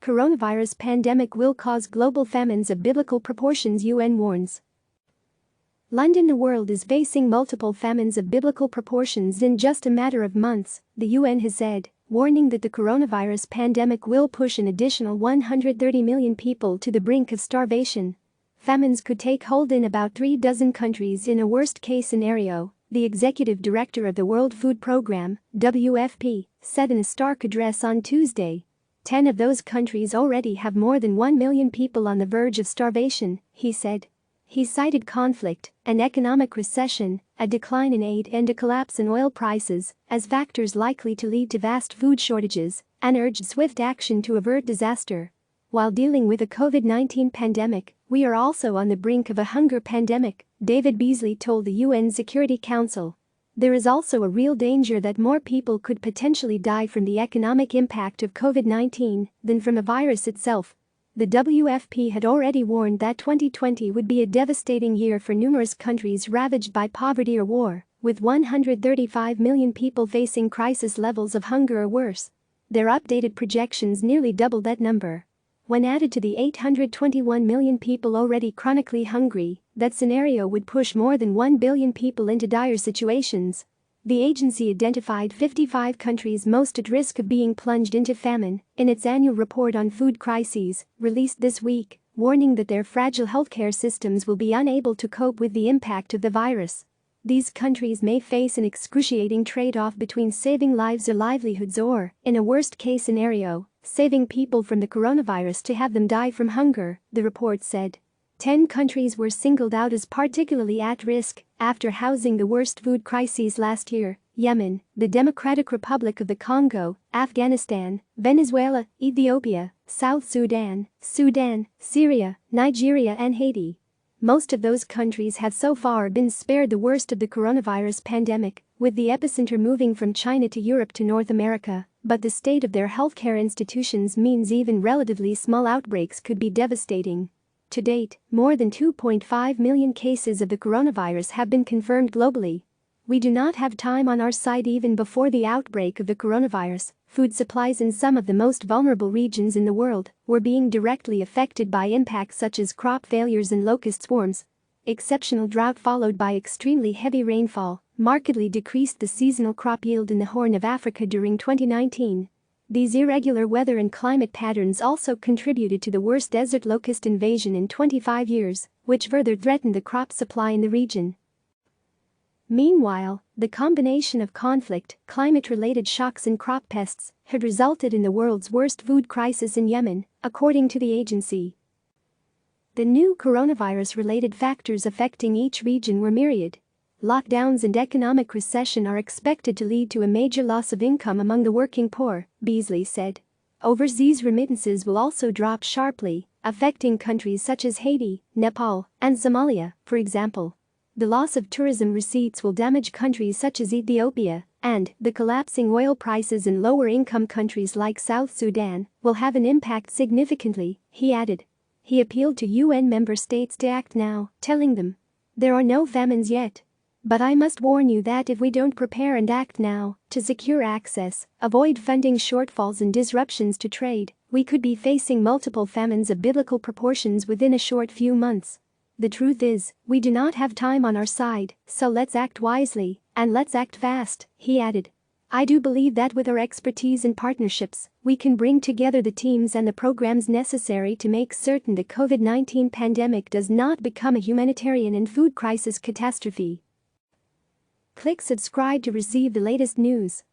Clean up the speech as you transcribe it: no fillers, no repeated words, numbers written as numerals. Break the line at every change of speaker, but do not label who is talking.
coronavirus pandemic will cause global famines of biblical proportions, UN warns. London. The world is facing multiple famines of biblical proportions in just a matter of months, the UN has said, warning that the coronavirus pandemic will push an additional 130 million people to the brink of starvation. Famines could take hold in about 36 countries in a worst-case scenario, the executive director of the World Food Programme, WFP, said in a stark address on Tuesday. 10 of those countries already have more than 1 million people on the verge of starvation, he said. He cited conflict, an economic recession, a decline in aid and a collapse in oil prices as factors likely to lead to vast food shortages and urged swift action to avert disaster. While dealing with the COVID-19 pandemic, we are also on the brink of a hunger pandemic, David Beasley told the UN Security Council. There is also a real danger that more people could potentially die from the economic impact of COVID-19 than from the virus itself. The WFP had already warned that 2020 would be a devastating year for numerous countries ravaged by poverty or war, with 135 million people facing crisis levels of hunger or worse. Their updated projections nearly double that number. When added to the 821 million people already chronically hungry, that scenario would push more than 1 billion people into dire situations. The agency identified 55 countries most at risk of being plunged into famine in its annual report on food crises, released this week, warning that their fragile healthcare systems will be unable to cope with the impact of the virus. These countries may face an excruciating trade-off between saving lives or livelihoods or, in a worst-case scenario, saving people from the coronavirus to have them die from hunger, the report said. 10 countries were singled out as particularly at risk after housing the worst food crises last year: Yemen, the Democratic Republic of the Congo, Afghanistan, Venezuela, Ethiopia, South Sudan, Syria, Nigeria and Haiti. Most of those countries have so far been spared the worst of the coronavirus pandemic, with the epicenter moving from China to Europe to North America, but the state of their healthcare institutions means even relatively small outbreaks could be devastating. To date, more than 2.5 million cases of the coronavirus have been confirmed globally. We do not have time on our side. Even before the outbreak of the coronavirus, food supplies in some of the most vulnerable regions in the world were being directly affected by impacts such as crop failures and locust swarms. Exceptional drought followed by extremely heavy rainfall markedly decreased the seasonal crop yield in the Horn of Africa during 2019. These irregular weather and climate patterns also contributed to the worst desert locust invasion in 25 years, which further threatened the crop supply in the region. Meanwhile, the combination of conflict, climate-related shocks and crop pests had resulted in the world's worst food crisis in Yemen, according to the agency. The new coronavirus-related factors affecting each region were myriad. Lockdowns and economic recession are expected to lead to a major loss of income among the working poor, Beasley said. Overseas remittances will also drop sharply, affecting countries such as Haiti, Nepal, and Somalia, for example. The loss of tourism receipts will damage countries such as Ethiopia, and the collapsing oil prices in lower-income countries like South Sudan will have an impact significantly, he added. He appealed to UN member states to act now, telling them, "There are no famines yet. But I must warn you that if we don't prepare and act now to secure access, avoid funding shortfalls and disruptions to trade, we could be facing multiple famines of biblical proportions within a short few months. The truth is, we do not have time on our side, so let's act wisely, and let's act fast," he added. "I do believe that with our expertise and partnerships, we can bring together the teams and the programs necessary to make certain the COVID-19 pandemic does not become a humanitarian and food crisis catastrophe." Click subscribe to receive the latest news.